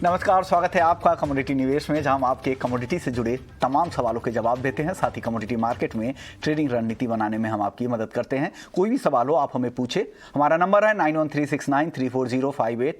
नमस्कार, स्वागत है आपका कमोडिटी निवेश में, जहां हम आपके कमोडिटी से जुड़े तमाम सवालों के जवाब देते हैं। साथ ही कमोडिटी मार्केट में ट्रेडिंग रणनीति बनाने में हम आपकी मदद करते हैं। कोई भी सवाल हो आप हमें पूछे। हमारा नंबर है 9136934058।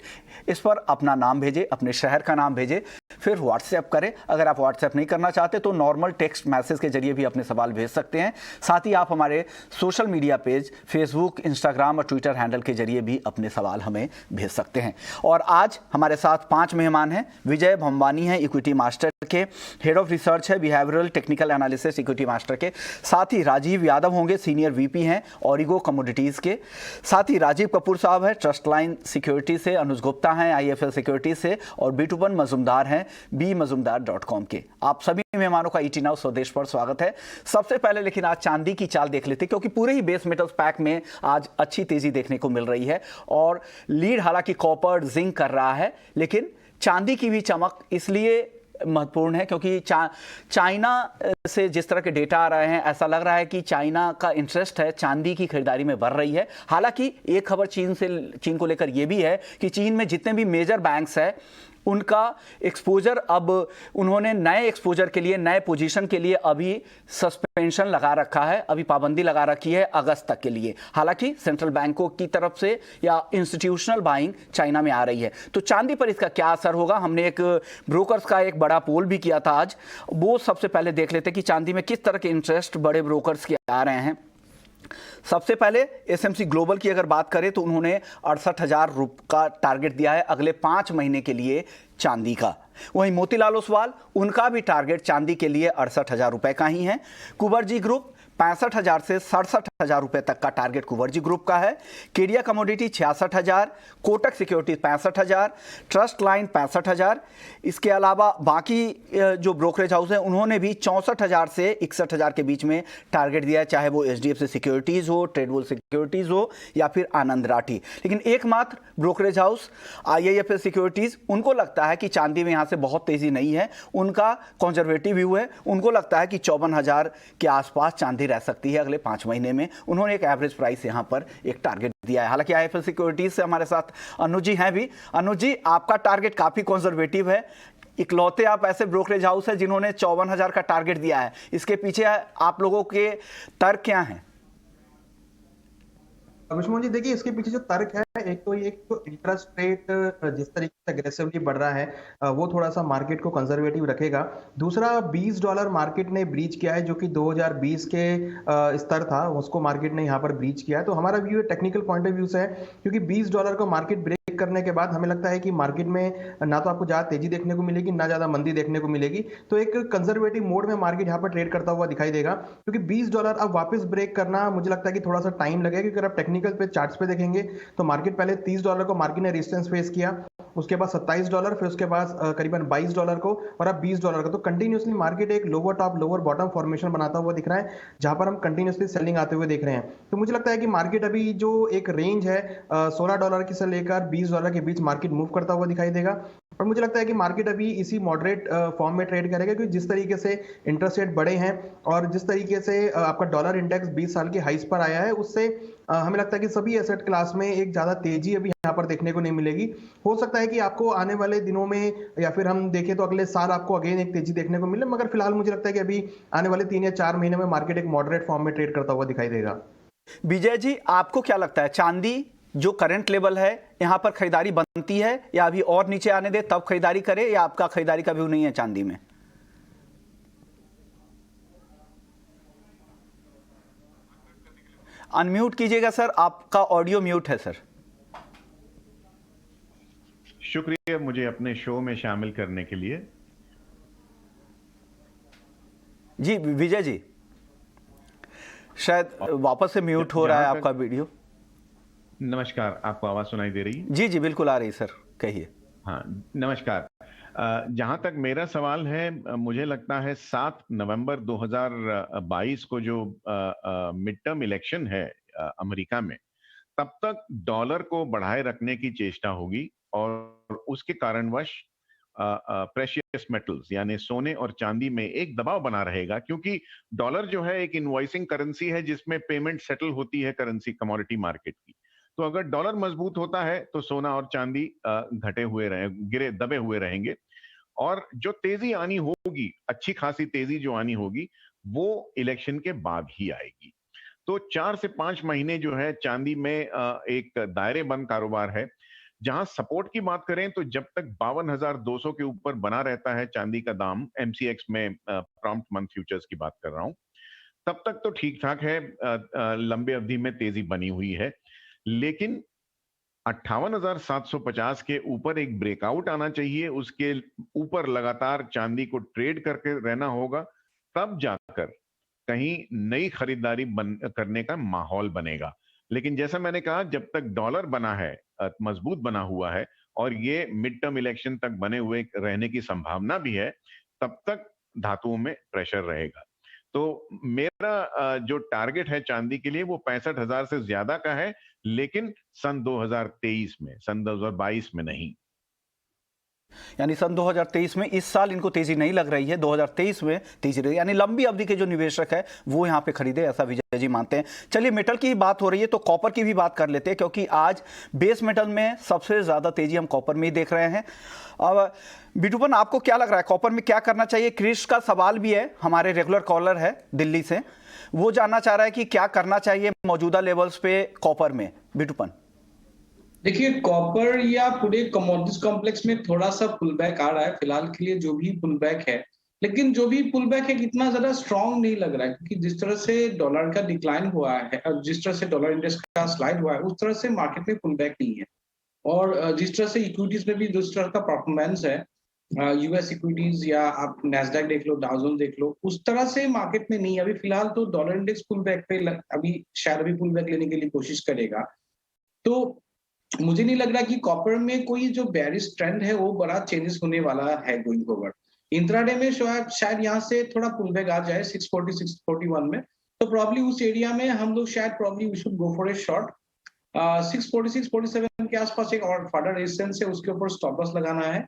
इस पर अपना नाम भेजें, अपने शहर का नाम भेजें, फिर व्हाट्सएप करें। अगर आप व्हाट्सएप नहीं करना चाहते तो नॉर्मल टेक्स्ट मैसेज के जरिए भी अपने सवाल भेज सकते हैं। साथ ही आप हमारे social media page Facebook, Instagram और ट्विटर हैंडल के जरिए भी अपने सवाल हमें भेज सकते हैं। और आज हमारे साथ 5 मेहमान हैं। विजय भंबानी हैं इक्विटी मास्टर के, हेड ऑफ रिसर्च है behavioural technical analysis equity master के। साथ ही राजीव यादव होंगे, सीनियर वीपी हैं ऑरिगो कमोडिटीज के। साथ ही राजीव कपूर साहब हैं ट्रस्ट लाइन सिक्योरिटी से, अनुज गुप्ता हैं आईएफएल सिक्योरिटी से और बिटुपन मजुमदार हैं bmazumdar.com के। आप सभी मेहमानों का ईटी नाउ स्वदेश पर स्वागत है। सबसे पहले लेकिन आज चांदी की चाल देख लेते, क्योंकि पूरे ही बेस मेटल्स पैक में आज अच्छी तेजी देखने को मिल रही है और लीड हालांकि कॉपर जिंक कर रहा है, लेकिन चांदी की भी चमक इसलिए महत्वपूर्ण है क्योंकि चाइना से जिस तरह के डेटा आ रहे हैं, ऐसा लग रहा है कि चाइना का इंटरेस्ट है चांदी की खरीदारी में बढ़ रही है। हालांकि एक खबर चीन को लेकर यह भी है कि चीन में जितने भी मेजर बैंक्स हैं उनका एक्सपोजर, अब उन्होंने नए एक्सपोजर के लिए, नए पोजीशन के लिए अभी सस्पेंशन लगा रखा है, अभी पाबंदी लगा रखी है अगस्त तक के लिए। हालांकि सेंट्रल बैंकों की तरफ से या इंस्टीट्यूशनल बाइंग चाइना में आ रही है। तो चांदी पर इसका क्या असर होगा? हमने एक ब्रोकर्स का एक बड़ा पोल भी किया था आज, वो सबसे पहले देख लेते कि चांदी में किस तरह के इंटरेस्ट बड़े ब्रोकर्स के आ रहे हैं। सबसे पहले एसएमसी ग्लोबल की अगर बात करें तो उन्होंने 68,000 का टारगेट दिया है अगले 5 महीने के लिए चांदी का। वहीं मोतीलाल ओसवाल, उनका भी टारगेट चांदी के लिए 68,000 रुपए का ही है। कुबर्जी ग्रुप 65,000 से 67,000 रुपए तक का टारगेट कुबर्जी ग्रुप का है। Kedia commodity 66,000, Kotak security 65,000, trust line 65,000। इसके अलावा बाकी जो ब्रोकरेज हाउस हैं उन्होंने भी 64,000 से 61,000 के बीच में टारगेट दिया है, चाहे वो एचडीएफसी सिक्योरिटीज हो, ट्रेडबुल सिक्योरिटीज हो या फिर आनंद राठी। लेकिन एकमात्र ब्रोकरेज हाउस आईआईएफएल सिक्योरिटीज, उनको लगता है कि चांदी में यहाँ से बहुत तेजी नहीं है, उनका कंजर्वेटिव व्यू है। उनको लगता है कि 54,000 के आसपास चांदी रह सकती है अगले 5 महीने में। उन्होंने एक एवरेज प्राइस यहां पर एक टारगेट दिया है। हालांकि आईएफएल सिक्योरिटीज से हमारे साथ अनुज जी हैं भी। अनुज जी, आपका टारगेट काफी कंजर्वेटिव है, इकलौते आप ऐसे ब्रोकरेज हाउस है जिन्होंने 54,000 का टारगेट दिया है। इसके पीछे आप लोगों के तर्क क्या हैं? विष्णु जी, देखिए इसके पीछे जो तर्क है, एक तो ये इंटरेस्ट रेट जिस तरीके से अग्रेसिवली बढ़ रहा है वो थोड़ा सा मार्केट को कंजर्वेटिव रखेगा। दूसरा, $20 मार्केट ने ब्रीच किया है, जो कि 2020 के स्तर था, उसको मार्केट ने यहाँ पर ब्रीच किया है। तो हमारा view technical point of view से है, क्योंकि $20 को मार्केट ब्रेक करने के बाद हमें लगता है कि मार्केट में ना तो आपको ज्यादा तेजी देखने को मिलेगी, ना ज्यादा मंदी देखने को मिलेगी। तो एक कंजर्वेटिव मोड में मार्केट यहाँ पर ट्रेड करता हुआ दिखाई देगा, क्योंकि $20 अब वापस ब्रेक करना मुझे लगता है कि थोड़ा सा टाइम लगेगा। क्योंकि अगर आप टेक्निकल पे चार्ट्स पे देखेंगे तो मार्केट पहले $30 को मार्केट ने रेजिस्टेंस फेस किया, उसके बाद $27, फिर उसके बाद करीबन $22 को, और अब $20 का। तो कंटिन्यूसली मार्केट एक lower top lower bottom formation बनाता हुआ दिख रहा है, जहां पर हम कंटिन्यूसली सेलिंग आते हुए देख रहे हैं। तो मुझे लगता है कि मार्केट अभी जो एक रेंज है $16 की से लेकर $20 के बीच मार्केट मूव करता हुआ दिखाई देगा। और मुझे लगता है कि मार्केट अभी इसी मॉडरेट फॉर्म में ट्रेड करेगा, क्योंकि जिस तरीके से इंटरेस्ट रेट बढ़े हैं और जिस तरीके से आपका डॉलर इंडेक्स 20 साल के हाइस पर आया है, उससे हमें लगता है कि सभी एसेट क्लास में एक ज्यादा तेजी अभी यहाँ पर देखने को नहीं मिलेगी। हो सकता है कि आपको आने वाले दिनों में या फिर हम देखें तो अगले साल आपको अगेन एक तेजी देखने को मिले, मगर फिलहाल मुझे लगता है कि अभी आने वाले 3 या 4 महीने में मार्केट एक मॉडरेट फॉर्म में ट्रेड करता हुआ दिखाई देगा। विजय जी, आपको क्या लगता है, चांदी जो करंट लेवल है यहां पर खरीदारी बनती है या अभी और नीचे आने दे तब खरीदारी करे, या आपका खरीदारी का व्यू नहीं है चांदी में? अनम्यूट कीजिएगा सर, आपका ऑडियो म्यूट है सर। शुक्रिया मुझे अपने शो में शामिल करने के लिए। जी विजय जी, शायद वापस से म्यूट हो रहा है आपका वीडियो। नमस्कार, आपको आवाज सुनाई दे रही है? जी जी बिल्कुल आ रही है सर, कहिए। हाँ, नमस्कार। जहां तक मेरा सवाल है, मुझे लगता है 7 नवंबर 2022 को जो मिड टर्म इलेक्शन है अमेरिका में, तब तक डॉलर को बढ़ाए रखने की चेष्टा होगी और उसके कारणवश प्रेशियस मेटल्स यानी सोने और चांदी में एक दबाव बना रहेगा, क्योंकि डॉलर जो है एक इनवॉइसिंग करेंसी है जिसमें पेमेंट सेटल होती है करेंसी कमोडिटी मार्केट की। तो अगर डॉलर मजबूत होता है तो सोना और चांदी घटे हुए रहे, गिरे दबे हुए रहेंगे। और जो तेजी आनी होगी, अच्छी खासी तेजी जो आनी होगी, वो इलेक्शन के बाद ही आएगी। तो 4 से 5 महीने जो है चांदी में एक दायरे बंद कारोबार है। जहां सपोर्ट की बात करें तो जब तक 52,200 के ऊपर बना रहता है चांदी का दाम, एमसीएक्स में प्रॉम्प्ट मंथ फ्यूचर्स की बात कर रहा हूं, तब तक तो ठीक ठाक है, लंबे अवधि में तेजी बनी हुई है। लेकिन 58,750 के ऊपर एक ब्रेकआउट आना चाहिए, उसके ऊपर लगातार चांदी को ट्रेड करके रहना होगा, तब जाकर कहीं नई खरीदारी करने का माहौल बनेगा। लेकिन जैसा मैंने कहा, जब तक डॉलर बना है, मजबूत बना हुआ है, और ये मिड टर्म इलेक्शन तक बने हुए रहने की संभावना भी है, तब तक धातुओं में प्रेशर रहेगा। तो मेरा जो टारगेट है चांदी के लिए वो 65,000 से ज्यादा का है, लेकिन सन 2023 में, सन 2022 में नहीं। यानी सन 2023 में, इस साल इनको तेजी नहीं लग रही है, 2023 में तेजी रही, यानी लंबी अवधि के जो निवेशक है वो यहाँ पे खरीदे, ऐसा विजय जी मानते हैं। चलिए, मेटल की बात हो रही है तो कॉपर की भी बात कर लेते हैं, क्योंकि आज बेस मेटल में सबसे ज्यादा तेजी हम कॉपर में ही देख रहे हैं। अब बिटूपन, आपको क्या लग रहा है कॉपर में क्या करना चाहिए? क्रिश का सवाल भी है, हमारे रेगुलर कॉलर है दिल्ली से, वो जानना चाह रहा है कि क्या करना चाहिए मौजूदा लेवल्स पे कॉपर में। बिटूपन, देखिए, कॉपर या पूरे कमोडिटीज कॉम्प्लेक्स में थोड़ा सा पुल बैक आ रहा है फिलहाल के लिए, जो भी पुल बैक है, लेकिन जो भी पुल बैक है इतना ज्यादा स्ट्रांग नहीं लग रहा है, क्योंकि जिस तरह से डॉलर का डिक्लाइन हुआ है और जिस तरह से डॉलर इंडेक्स का स्लाइड हुआ है, उस तरह से मार्केट में पुल बैक नहीं है। और जिस तरह से इक्विटीज में भी जिस तरह का परफॉर्मेंस है, यूएस इक्विटीज या आप नैस्डैक देख लो, डाउ जोन्स देख लो, उस तरह से मार्केट में नहीं है अभी फिलहाल। तो डॉलर इंडेक्स पुल बैक पे अभी शायद अभी पुल बैक लेने के लिए कोशिश करेगा। तो मुझे नहीं लग रहा कि कॉपर में कोई जो बेयरिश ट्रेंड है वो बड़ा चेंजेस होने वाला है गोइंग फॉरवर्ड। इंट्राडे में शायद यहाँ से थोड़ा पुल बैक आ जाए 640 641 में, तो प्रॉब्ली उस एरिया में हम लोग शायद probably we should go for a short. 640 647 के आसपास एक और फर्दर रेजिस्टेंस है, उसके ऊपर स्टॉप लॉस लगाना है।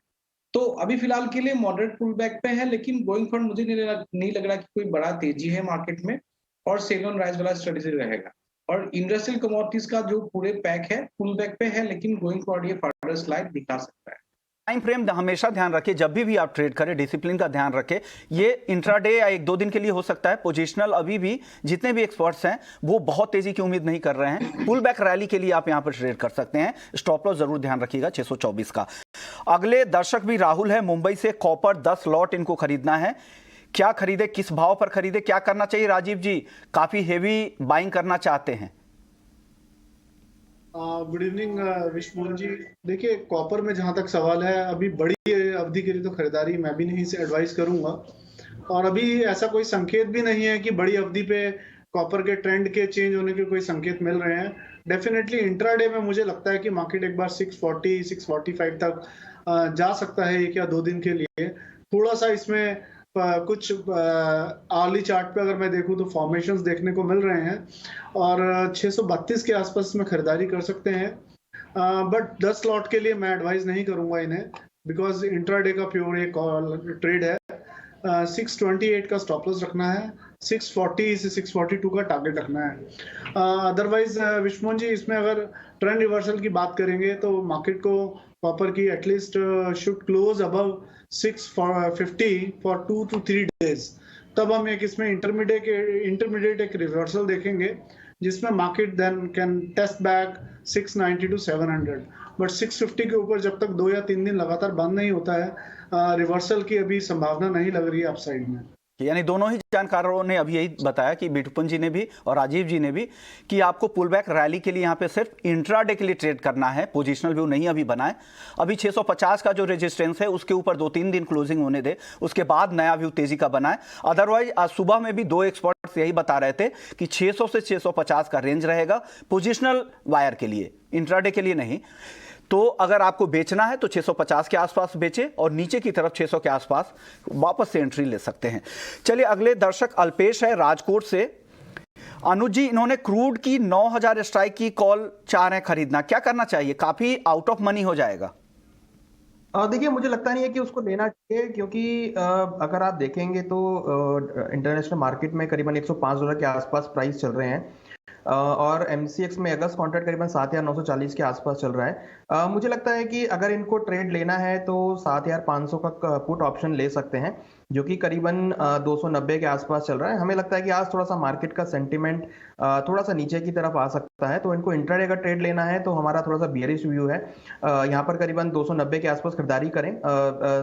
तो अभी फिलहाल के लिए मॉडरेट पुल बैक पे है, लेकिन गोइंग फॉरवर्ड मुझे नहीं लग रहा कि कोई बड़ा तेजी है मार्केट में, और सेल ऑन राइज वाला स्ट्रेटेजी रहेगा। और इंडस्ट्रियल कमोडिटीज का जो पूरे पैक है पुल बैक पे है, लेकिन गोइंग फॉरवर्ड ये फर्दर स्लाइड दिखा सकता है। टाइम फ्रेम हमेशा ध्यान रखें, जब भी आप ट्रेड करें डिसिप्लिन का ध्यान रखें। ये इंट्राडे या 1-2 दिन के लिए हो सकता है, पोजिशनल अभी भी जितने भी एक्सपर्ट्स हैं वो बहुत तेजी की उम्मीद नहीं कर रहे हैं। पुल बैक रैली के लिए आप यहां पर ट्रेड कर सकते हैं। स्टॉप लॉस जरूर ध्यान रखिएगा 624 का। अगले दर्शक भी राहुल है मुंबई से, कॉपर 10 लॉट इनको खरीदना है, क्या खरीदे, किस भाव पर खरीदे, क्या करना चाहिए? राजीव जी काफी हेवी बाइंग करना चाहते हैं। Good evening Vishnu ji. देखिए, कॉपर में जहां तक सवाल है, अभी बड़ी अवधि के लिए तो खरीदारी मैं भी नहीं से एडवाइस करूंगा, और अभी ऐसा कोई संकेत भी नहीं है कि बड़ी अवधि पे कॉपर के ट्रेंड के चेंज होने के कोई संकेत मिल रहे हैं। डेफिनेटली इंट्राडे में मुझे लगता है कि मार्केट एक बार 640 645 तक जा सकता है 1 या 2 दिन के लिए। थोड़ा सा इसमें कुछ आर्ली चार्ट पे अगर मैं देखूं तो फॉर्मेशंस देखने को मिल रहे हैं, और 632 के आसपास में खरीदारी कर सकते हैं। बट 10 लॉट के लिए मैं एडवाइस नहीं करूंगा इन्हें, बिकॉज इंट्राडे का प्योर एक ट्रेड है। 628 का स्टॉप लॉस रखना है, 640 से 642 का टारगेट रखना है। अदरवाइज विष्णु जी, इसमें अगर ट्रेंड रिवर्सल की बात करेंगे तो मार्केट को कॉपर की at least should close above 650 for 2 to 3 days, तब हम एक इसमें इंटरमीडिएट एक रिवर्सल देखेंगे, जिसमें market then can test back 690 to 700। But 650 के ऊपर जब तक 2 या 3 दिन लगातार बंद नहीं होता है, रिवर्सल की अभी संभावना नहीं लग रही है अपसाइड में। यानी दोनों ही जानकारों ने अभी यही बताया कि बिटुपन जी ने भी और राजीव जी ने भी कि आपको पुल बैक रैली के लिए यहाँ पे सिर्फ इंट्राडे के लिए ट्रेड करना है, पोजिशनल व्यू नहीं अभी बनाए। अभी 650 का जो रेजिस्टेंस है उसके ऊपर 2-3 दिन क्लोजिंग होने दे, उसके बाद नया व्यू तेजी का बनाए। अदरवाइज आज सुबह में भी 2 एक्सपर्ट्स यही बता रहे थे कि 600 से 650 का रेंज रहेगा पोजिशनल वायर के लिए, इंट्राडे के लिए नहीं। तो अगर आपको बेचना है तो 650 के आसपास बेचे और नीचे की तरफ 600 के आसपास वापस से एंट्री ले सकते हैं। चलिए, अगले दर्शक अल्पेश है राजकोट से। अनुज जी, इन्होंने क्रूड की 9000 स्ट्राइक की कॉल चाह रहे हैं खरीदना, क्या करना चाहिए? काफी आउट ऑफ मनी हो जाएगा। देखिए, मुझे लगता नहीं है कि उसको लेना चाहिए, क्योंकि अगर आप देखेंगे तो इंटरनेशनल मार्केट में करीबन $105 के आसपास प्राइस चल रहे हैं। और MCX में अगस्त कॉन्ट्रैक्ट करीबन 7,940 के आसपास चल रहा है। मुझे लगता है कि अगर इनको ट्रेड लेना है तो 7,500 का पुट ऑप्शन ले सकते हैं, जो कि करीबन 290 के आसपास चल रहा है। हमें लगता है कि आज थोड़ा सा मार्केट का सेंटिमेंट थोड़ा सा नीचे की तरफ आ सकता है, तो इनको इंट्राडे का ट्रेड लेना है तो हमारा थोड़ा सा बियरिश व्यू है। यहाँ पर करीबन 290 के आसपास खरीदारी करें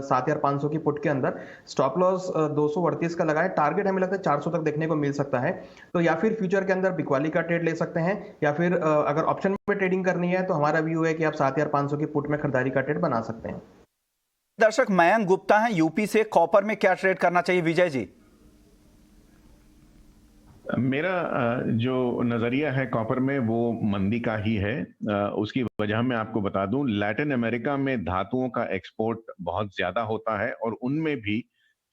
7,500 की पुट के अंदर। स्टॉप लॉस 238 का लगाए, टारगेट हमें लगता है 400 तक देखने को मिल सकता है। तो या फिर फ्यूचर के अंदर बिकवाली का ट्रेड ले सकते हैं, या फिर अगर ऑप्शन में ट्रेडिंग करनी है तो हमारा व्यू है कि आप 7,500 की पुट में खरीदारी का ट्रेड बना सकते हैं। दर्शक मयंक गुप्ता हैं यूपी से, कॉपर में क्या ट्रेड करना चाहिए विजय जी? मेरा जो नजरिया है कॉपर में वो मंदी का ही है। उसकी वजह मैं आपको बता दूं, लैटिन अमेरिका में धातुओं का एक्सपोर्ट बहुत ज्यादा होता है और उनमें भी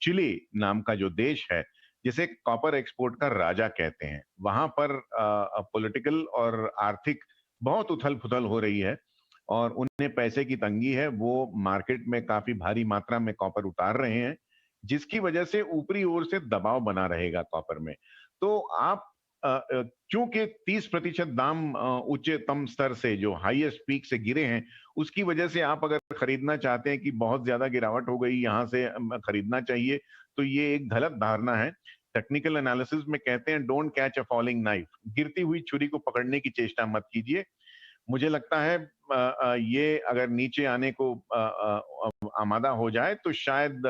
चिली नाम का जो देश है जिसे कॉपर एक्सपोर्ट का राजा कहते हैं, वहां पर पॉलिटिकल और आर्थिक बहुत उथल पुथल हो रही है और उन्हें पैसे की तंगी है। वो मार्केट में काफी भारी मात्रा में कॉपर उतार रहे हैं, जिसकी वजह से ऊपरी ओर से दबाव बना रहेगा कॉपर में। तो आप क्योंकि 30% दाम उच्चतम स्तर से जो हाईएस्ट पीक से गिरे हैं, उसकी वजह से आप अगर खरीदना चाहते हैं कि बहुत ज्यादा गिरावट हो गई यहां से खरीदना चाहिए, तो ये एक गलत धारणा है। टेक्निकल एनालिसिस में कहते हैं don't catch a falling knife, गिरती हुई छुरी को पकड़ने की चेष्टा मत कीजिए। मुझे लगता है ये अगर नीचे आने को आमादा हो जाए तो शायद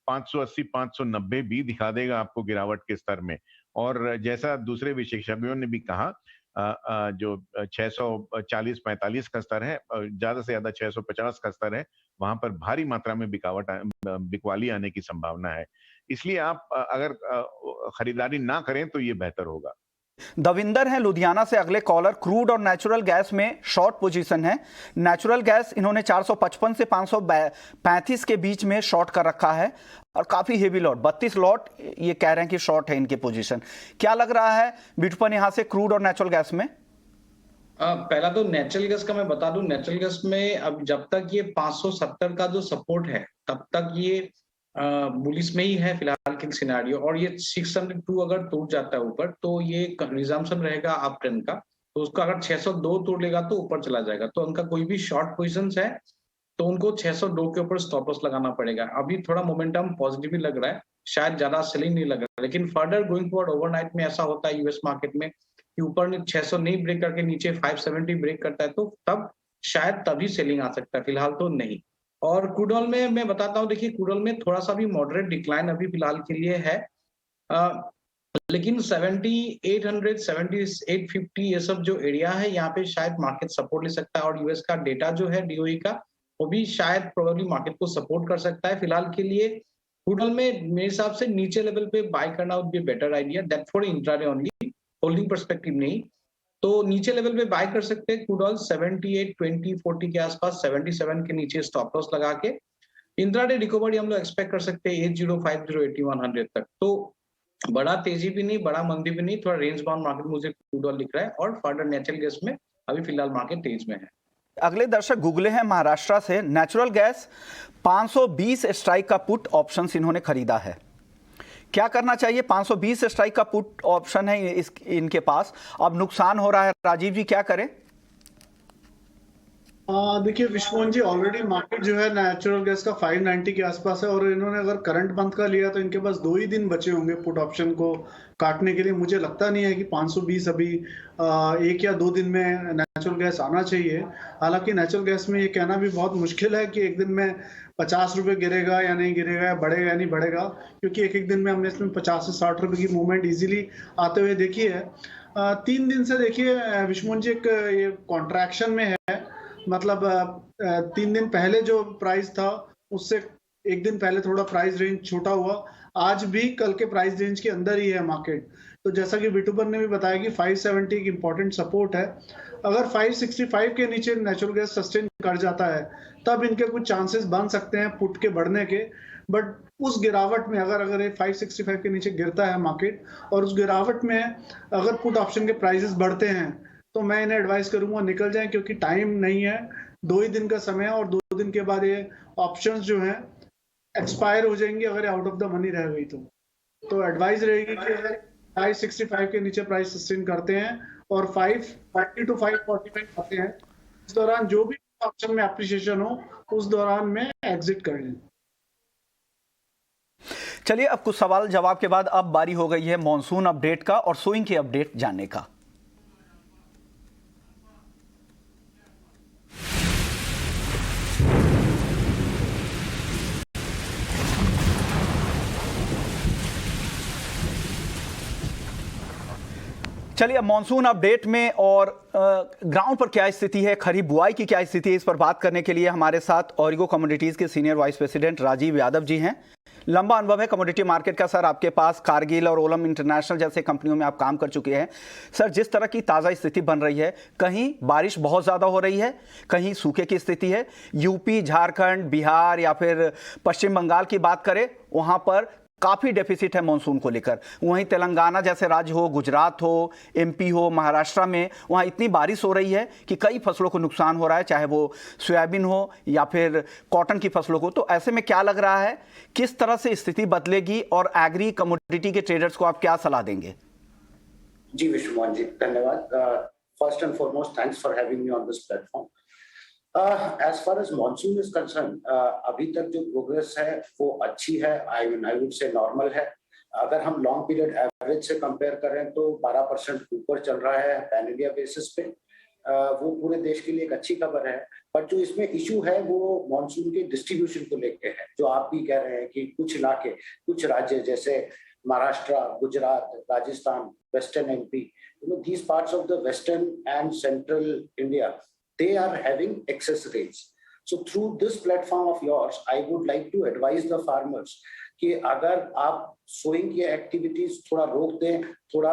580 590 भी दिखा देगा आपको गिरावट के स्तर में। और जैसा दूसरे विशेषज्ञों ने भी कहा, जो 640-45 का स्तर है, ज्यादा से ज्यादा 650 का स्तर है, वहां पर भारी मात्रा में बिकवाली आने की संभावना है। इसलिए आप अगर खरीदारी ना करें तो ये बेहतर होगा। दविंदर हैं लुधियाना से अगले कॉलर। क्रूड और नेचुरल गैस में शॉर्ट पोजीशन है। नेचुरल गैस इन्होंने 455 से 535 के बीच में शॉर्ट कर रखा है और काफी हेवी लॉट 32 लॉट ये कह रहे हैं कि शॉर्ट है इनके पोजीशन। क्या लग रहा है बिटुपन यहां से क्रूड और नेचुरल गैस में? पहला तो नेचुरल गैस का मैं बता दूं, नेचुरल गैस में अब जब तक ये 570 का जो सपोर्ट है तब तक ये बुलिश में ही है फिलहाल के सिनेरियो, और ये 602 अगर टूट जाता है ऊपर तो ये रिजम्पशन रहेगा अप ट्रेंड का। तो उसका अगर 602 तोड़ लेगा तो ऊपर चला जाएगा। तो उनका कोई भी शॉर्ट पोजीशंस है तो उनको 602 के ऊपर स्टॉप लॉस लगाना पड़ेगा। अभी थोड़ा मोमेंटम पॉजिटिव ही लग रहा है, शायद ज्यादा सेलिंग नहीं लग रहा है, लेकिन फर्दर गोइंग फॉरवर्ड ओवरनाइट में ऐसा होता है यूएस मार्केट में कि ऊपर 600 नहीं ब्रेक करके नीचे 570 ब्रेक करता है, तो तब शायद तभी सेलिंग आ सकता है, फिलहाल तो नहीं। और क्रूड ऑयल में मैं बताता हूँ, देखिए क्रूड ऑयल में थोड़ा सा भी मॉडरेट डिक्लाइन अभी फिलहाल के लिए है, लेकिन 7800 7850 ये सब जो एरिया है यहाँ पे शायद मार्केट सपोर्ट ले सकता है। और यूएस का डेटा जो है डीओई का, वो भी शायद प्रोबेबली मार्केट को सपोर्ट कर सकता है। फिलहाल के लिए क्रूड ऑयल में मेरे हिसाब से नीचे लेवल पे बाय करना would be better idea, that for intraday only, holding perspective नहीं। तो नीचे लेवल पे बाय कर सकते हैं क्रूड ऑयल 78 20 40 के आसपास, 77 के नीचे स्टॉप लॉस लगा के। इंट्राडे रिकवरी हम लोग एक्सपेक्ट कर सकते हैं 8050 8100 तक। तो बड़ा तेजी भी नहीं, बड़ा मंदी भी नहीं, थोड़ा रेंज बाउंड मार्केट मुझे क्रूड ऑयल दिख रहा है। और फर्दर नेचुरल गैस में अभी फिलहाल मार्केट तेज में है। अगले दर्शक गुगले हैं महाराष्ट्र से। नेचुरल गैस 520 स्ट्राइक का पुट ऑप्शन इन्होंने खरीदा है, क्या करना चाहिए? 520 स्ट्राइक का पुट ऑप्शन है इनके पास, अब नुकसान हो रहा है। राजीव जी क्या करें? देखिए विश्वमोहन जी, ऑलरेडी मार्केट जो है नेचुरल गैस का 590 के आसपास है और इन्होंने अगर करंट मंथ का लिया तो इनके पास 2 ही दिन बचे होंगे पुट ऑप्शन को काटने के लिए। मुझे लगता नहीं है कि 520 अभी 1 या 2 दिन में नेचुरल गैस आना चाहिए। हालांकि नेचुरल गैस में ये कहना भी बहुत मुश्किल है कि एक दिन में 50 रुपए गिरेगा या नहीं गिरेगा, या बढ़ेगा या नहीं बढ़ेगा, क्योंकि एक दिन में हमने इसमें 50 से 60 रुपए की मूवमेंट इजीली आते हुए देखी है। 3 दिन से देखिए विश्वमोहन जी, एक ये कॉन्ट्रैक्शन में है। मतलब 3 दिन पहले जो प्राइस था उससे 1 दिन पहले थोड़ा प्राइस रेंज छोटा हुआ, आज भी कल के प्राइस रेंज के अंदर ही है मार्केट। तो जैसा कि बिटुपन ने भी बताया कि 570 एक इंपॉर्टेंट सपोर्ट है। अगर 565 के नीचे नेचुरल गैस सस्टेन कर जाता है तब इनके कुछ चांसेस बन सकते हैं पुट के बढ़ने के। बट उस गिरावट में अगर ये 565 के नीचे गिरता है मार्केट और उस गिरावट में अगर पुट ऑप्शन के प्राइसेस बढ़ते हैं तो मैं इन्हें एडवाइस करूंगा निकल जाएं, क्योंकि टाइम नहीं है, 2 ही दिन का समय है और 2 दिन के बाद ये ऑप्शंस जो हैं एक्सपायर हो जाएंगे अगर आउट ऑफ द मनी रह गई तो एडवाइस रहेगी कि अगर 565 के नीचे प्राइस सस्टेन करते हैं और 530 to 545 आते हैं। इस दौरान जो भी ऑप्शन में एप्रिसिएशन हो उस दौरान में एग्जिट कर लें। चलिए, अब कुछ सवाल जवाब के बाद अब बारी हो गई है मॉनसून अपडेट का और सोइंग की अपडेट जानने का। चलिए, अब मॉनसून अपडेट में और ग्राउंड पर क्या स्थिति है, खरीफ बुआई की क्या स्थिति है, इस पर बात करने के लिए हमारे साथ ऑरिगो कमोडिटीज के senior vice president Rajeev Yadav ji हैं। लंबा अनुभव है कमोडिटी मार्केट का सर आपके पास, कारगिल और ओलम इंटरनेशनल जैसे कंपनियों में आप काम कर चुके हैं। सर, जिस तरह की ताज़ा स्थिति बन रही है, कहीं बारिश बहुत ज़्यादा हो रही है, कहीं सूखे की स्थिति है। यूपी, झारखंड, बिहार या फिर पश्चिम बंगाल की बात करें, वहाँ पर काफ़ी डेफिसिट है मॉनसून को लेकर। वहीं तेलंगाना जैसे राज्य हो, गुजरात हो, एमपी हो, महाराष्ट्र में, वहाँ इतनी बारिश हो रही है कि कई फसलों को नुकसान हो रहा है, चाहे वो सोयाबीन हो या फिर कॉटन की फसलों को। तो ऐसे में क्या लग रहा है, किस तरह से स्थिति बदलेगी और एग्री कमोडिटी के ट्रेडर्स को आप क्या सलाह देंगे? जी विश्वमोहन जी, धन्यवाद। First and foremost thanks for having me on this platform. As far as monsoon is concerned, अभी तक जो प्रोग्रेस है वो अच्छी है, आई वुड से नॉर्मल है। अगर हम लॉन्ग पीरियड एवरेज से कंपेयर करें तो 12% ऊपर चल रहा है पैन इंडिया बेसिस पे। वो पूरे देश के लिए एक अच्छी खबर है। बट जो इसमें इशू है वो मॉनसून के डिस्ट्रीब्यूशन को लेके है, जो आप भी कह रहे हैं कि कुछ इलाके, कुछ राज्य जैसे Maharashtra, Gujarat, Rajasthan, western MP, these parts of the western and central India, they are having excess rains. So through this platform of yours, I would like to advise the farmers कि अगर आप सोइंग की एक्टिविटीज थोड़ा रोक दें, थोड़ा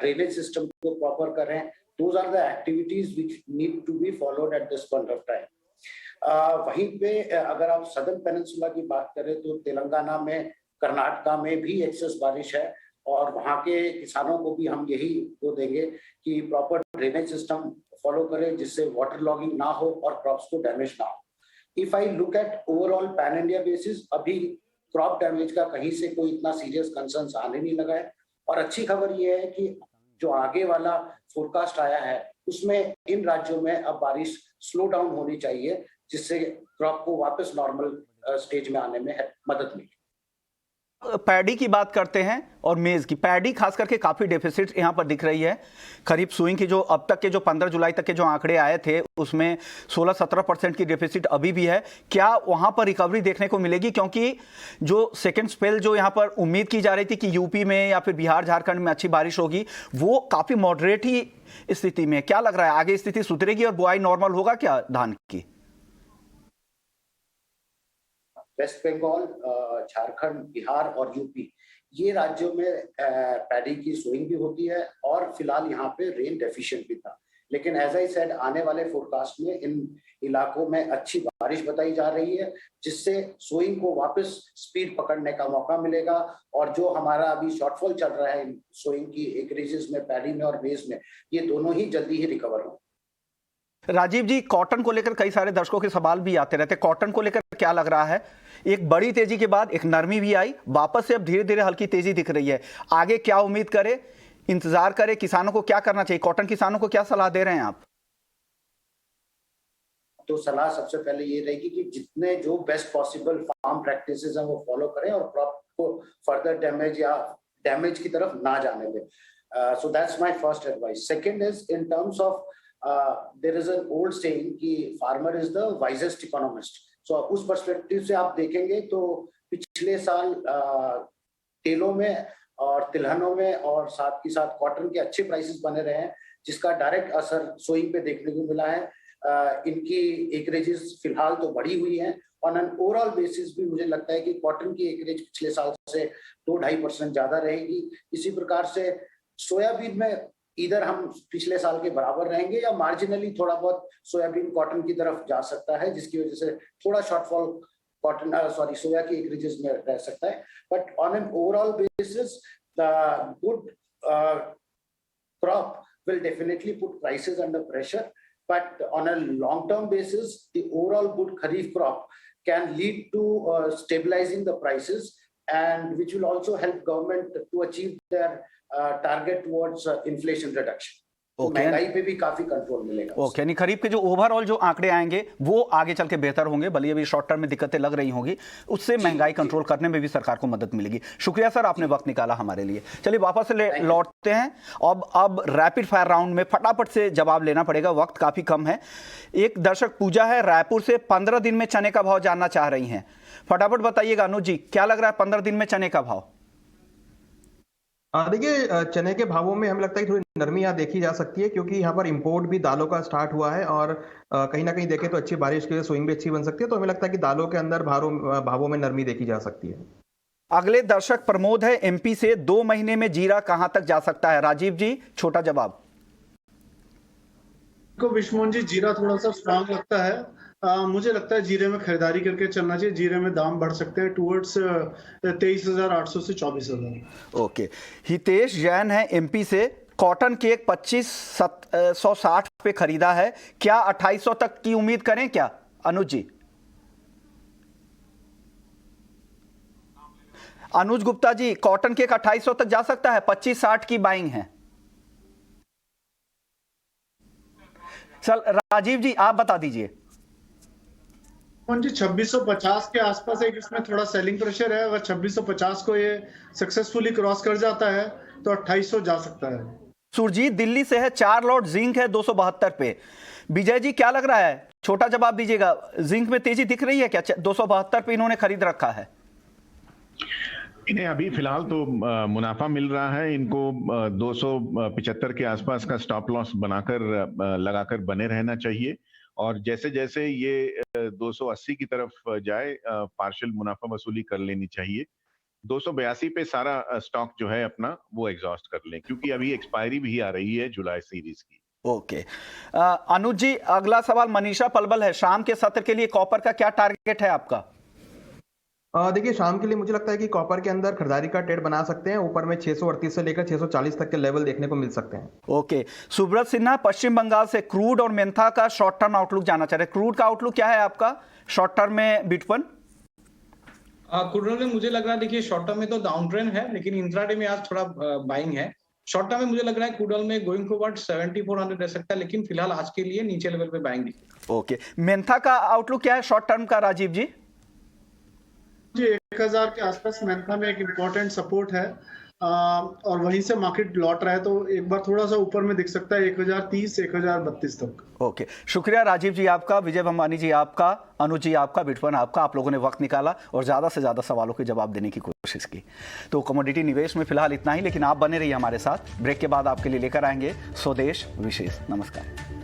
ड्रेनेज सिस्टम को proper करें, those are the activities which need to be followed at this point of time. वहीं पे अगर आप सदर्न पेनिनसुला की बात करें तो तेलंगाना में, कर्नाटका में भी एक्सेस बारिश है और वहाँ के किसानों को भी हम यही वो देंगे कि प्रॉपर ड्रेनेज सिस्टम फॉलो करें जिससे वाटर लॉगिंग ना हो और क्रॉप्स को डैमेज ना हो। If I look at overall pan India basis, अभी क्रॉप डैमेज का कहीं से कोई इतना सीरियस कंसर्न्स आने नहीं लगा है। और अच्छी खबर ये है कि जो आगे वाला फोरकास्ट आया है उसमें इन राज्यों में अब बारिश स्लो डाउन होनी चाहिए, जिससे क्रॉप को वापस नॉर्मल स्टेज में आने में मदद मिले। पैडी की बात करते हैं और मेज की। पैडी खास करके काफी डेफिसिट यहां पर दिख रही है। खरीफ सोइंग की जो अब तक के जो 15 जुलाई तक के जो आंकड़े आए थे उसमें 16-17% की डेफिसिट अभी भी है। क्या वहां पर रिकवरी देखने को मिलेगी? क्योंकि जो सेकेंड स्पेल जो यहां पर उम्मीद की जा रही थी कि यूपी में या फिर बिहार, झारखंड में अच्छी बारिश होगी, वो काफी मॉडरेट ही स्थिति में। क्या लग रहा है, आगे स्थिति सुधरेगी और बुआई नॉर्मल होगा क्या धान की? वेस्ट बंगाल, झारखंड, बिहार और यूपी, ये राज्यों में पैडी की सोइंग भी होती है और फिलहाल यहाँ पे रेन डेफिशिएंट भी था। लेकिन एज आई सेड, आने वाले फोरकास्ट में इन इलाकों में अच्छी बारिश बताई जा रही है, जिससे सोइंग को वापस स्पीड पकड़ने का मौका मिलेगा। और जो हमारा अभी शॉर्टफॉल चल रहा है सोइंग की एकरेजेस में, पैडी में और मेज में, ये दोनों ही जल्दी ही रिकवर हों। राजीव जी, कॉटन को लेकर कई सारे दर्शकों के सवाल भी आते रहते हैं। कॉटन को लेकर क्या लग रहा है? एक बड़ी तेजी के बाद एक नरमी भी आई, वापस से अब धीरे धीरे हल्की तेजी दिख रही है। आगे क्या उम्मीद करें, इंतजार करें? किसानों को क्या करना चाहिए? कॉटन किसानों को क्या सलाह दे रहे हैं आप? तो सलाह सबसे पहले ये रहेगी कि जितने जो बेस्ट पॉसिबल फार्म प्रैक्टिसेस हैं वो फॉलो करें और क्रॉप को फर्दर डैमेज या डैमेज की तरफ ना जाने दें। So that's my first advice. Second is in terms of there is an old saying कि farmer is the wisest economist. So उस पर्सपेक्टिव से आप देखेंगे तो पिछले साल तेलों में और तिलहनों में और साथ ही साथ कॉटन के अच्छे प्राइसेस बने रहे हैं, जिसका डायरेक्ट असर सोइंग पे देखने को मिला है। इनकी एकरेजेस फिलहाल तो बढ़ी हुई हैं। ऑन एन ओवरऑल बेसिस भी मुझे लगता है कि कॉटन की एकरेज पिछले साल से 2-2.5% ज्यादा रहेगी। इसी प्रकार से सोयाबीन में इधर हम पिछले साल के बराबर रहेंगे या मार्जिनली थोड़ा बहुत सोयाबीन कॉटन की तरफ जा सकता है, जिसकी वजह से थोड़ा शॉर्टफॉल कॉटन सोया की एकरेजेस में रह सकता है। But on an overall basis the good crop will definitely put prices under pressure, but on a long term basis the overall good kharif crop can lead to stabilizing the prices, and which will also help government to achieve their target towards inflation reduction. Okay. महंगाई पे भी काफी control मिलेगा। Okay, यानी खरीफ के जो overall जो आंकड़े आएंगे वो आगे चल के बेहतर होंगे, भले अभी शॉर्ट टर्म में दिक्कतें लग रही होंगी, उससे महंगाई कंट्रोल करने में भी सरकार को मदद मिलेगी। शुक्रिया सर, आपने वक्त निकाला हमारे लिए। चलिए वापस लौटते हैं। अब रैपिड फायर राउंड में फटाफट से जवाब लेना पड़ेगा, वक्त काफी कम है। एक दर्शक पूजा है रायपुर से, 15 दिन में चने का भाव जानना चाह रही हैं। फटाफट बताइएगा अनुज जी, क्या लग रहा है 15 दिन में चने का भाव? देखिए, चने के भावों में हमें लगता है कि थोड़ी नरमी यहाँ देखी जा सकती है, क्योंकि यहाँ पर इंपोर्ट भी दालों का स्टार्ट हुआ है और कहीं ना कहीं देखें तो अच्छी बारिश के लिए स्विंग भी अच्छी बन सकती है। तो हमें लगता है कि दालों के अंदर भावों में नरमी देखी जा सकती है। अगले दर्शक प्रमोद है एमपी से, 2 महीने में जीरा कहां तक जा सकता है? राजीव जी, छोटा जवाब। को विश्वमोहन जी, जीरा थोड़ा सा स्ट्रांग लगता है। मुझे लगता है जीरे में खरीदारी करके चलना चाहिए। जीरे में दाम बढ़ सकते हैं टूवर्ड्स 23,800 से 24,000। ओके। हितेश जैन है एमपी से, कॉटन केक 2560 पे खरीदा है, क्या 2800 तक की उम्मीद करें क्या? अनुज जी। अनुज गुप्ता जी, कॉटन केक 2800 तक जा सकता है, 2560 की बाइंग है। चल राजीव जी, आप बता दीजिए। जी 2650 के आसपास एक इसमें थोड़ा सेलिंग प्रेशर है। अगर 2650 को ये सक्सेसफुली क्रॉस कर जाता है तो 2800 जा सकता है। सुरजीत दिल्ली से है, 4 लॉट जिंक है 272 पे। विजय जी, क्या लग रहा है? छोटा जवाब दीजिएगा। जिंक में तेजी दिख रही है क्या? 272 पे इन्होंने खरीद रखा है। इन्हें अभी फिलहाल तो मुनाफा मिल रहा है। इनको 275 के आसपास का स्टॉप लॉस बनाकर लगाकर बने रहना चाहिए, और जैसे जैसे ये 280 की तरफ जाए पार्शियल मुनाफा वसूली कर लेनी चाहिए। 282 पे सारा स्टॉक जो है अपना वो एग्जॉस्ट कर लें, क्योंकि अभी एक्सपायरी भी आ रही है जुलाई सीरीज की। ओके। अनुज जी, अगला सवाल मनीषा पलवल है, शाम के सत्र के लिए कॉपर का क्या टारगेट है आपका? देखिए, शाम के लिए मुझे लगता है कि कॉपर के अंदर खरीदारी का ट्रेड बना सकते हैं। ऊपर में 638 से लेकर 640 तक के लेवल देखने को मिल सकते हैं। ओके। सुब्रत सिन्हा पश्चिम बंगाल से, क्रूड और मेंथा का शॉर्ट टर्म आउटलुक जानना चाह रहे हैं। क्रूड का आउटलुक क्या है आपका शॉर्ट टर्म में बिटवन? क्रूड में मुझे लग रहा है, देखिए शॉर्ट टर्म में तो डाउन ट्रेंड है, लेकिन इंट्राडे में आज थोड़ा बाइंग है। शॉर्ट टर्म में मुझे लग रहा है क्रूड में गोइंग फॉरवर्ड 7400 रह सकता है, लेकिन फिलहाल आज के लिए नीचे लेवल पे बाइंग दिखेगी। ओके। मेंथा का आउटलुक क्या है शॉर्ट टर्म का, राजीव जी? जी 1000 के आसपास मेंथा में एक इम्पोर्टेंट सपोर्ट है, और वहीं से मार्केट लौट रहा है, तो एक बार थोड़ा सा ऊपर में दिख सकता है 1030 1032 तक। ओके, शुक्रिया राजीव जी आपका, विजय भंबानी जी आपका, अनुज जी आपका, बिटवन आपका। आप लोगों ने वक्त निकाला और ज़्यादा से ज़्यादा सवालों के जवाब देने की कोशिश की। तो कमोडिटी निवेश में फिलहाल इतना ही, लेकिन आप बने रहिए हमारे साथ। ब्रेक के बाद आपके लिए लेकर आएंगे स्वदेश विशेष। नमस्कार।